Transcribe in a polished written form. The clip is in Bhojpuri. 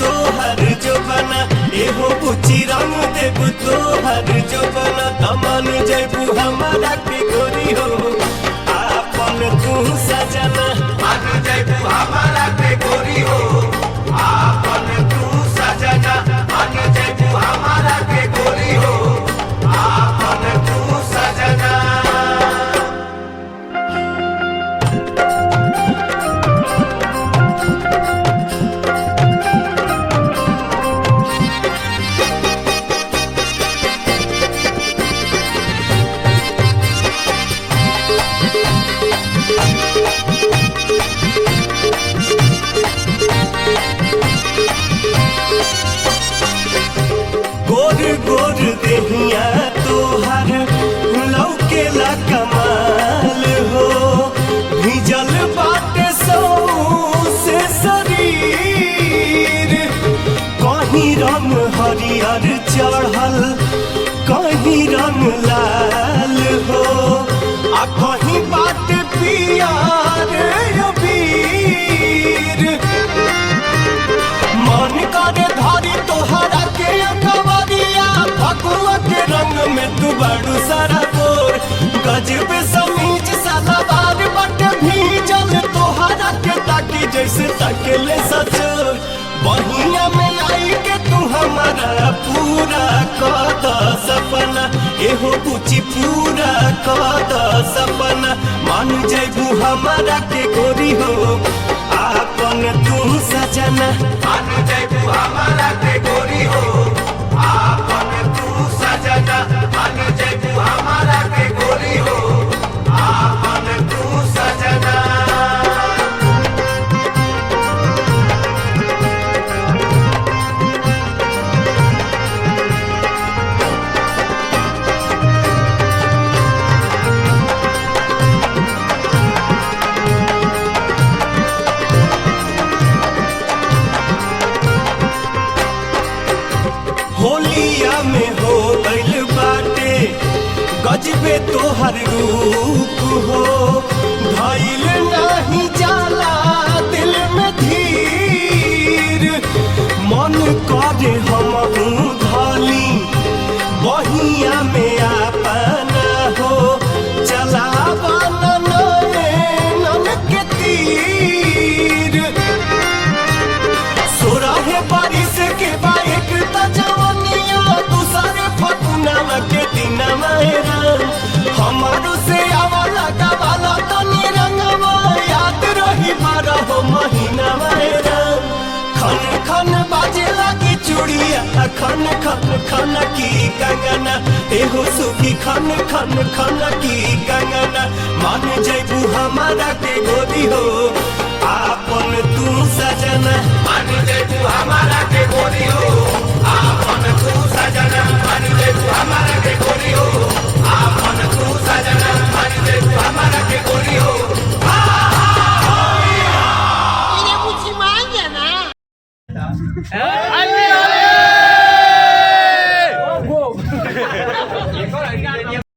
तोहर जोबना एहो बुची रंग देव तोहर जोबना तमन जैबू हमारा के गोरी हो आपन तू सजना मान जैबू हमारा के गोरी हो आपन तू सजना मान जैबू हमारा के गोरी हो आपन तू सजना। गोर गोर देहिया तोहर लौकेला कमाल हो भिजल बाटे से शरीर कहीं रंग हरियर चढ़ल कहीं रंग लाल हो आ कहीं बाटे पियर अबीर मन करे धारी तोहरा के अखबारिया फगुआ के रंग में तू बड़ू सारा गोर गजब समीज सलवार बट भीजल तोहरा के ताकि जैसे तकेले सचोर बहिया में आई के तू हमारा पूरा कद सपना एहो पूछी पूरा कद सपना मान जैबू हमारा के गोरी हो आपन तू सजना मान जैबू हमारा के गोरी हो आपन तू सजना मान जैबू हमारा के गोरी हो आपन तू सजना। होलिया में हो गइल बाटे गजबे तोहर रूप हो धइल नहीं जाला दिल में धीर मन करे हमहू धाली बहिया में अपना हो चलावा नैनन के तीर सोराहे बारिश के बाइक त जवनिया दूसरे फकुना के दिन मेरा हमारो से आवला गवाला तनी रंगवा याद रही 12 महीना मेरा खन खन बाजे लगी चूड़िया खन खन खन की कंगना एहो सुखी खन खन खन की कंगना मान जैबू हमारा के गोरी हो आपन तू सजना मान जैबू हमारा के गोरी हो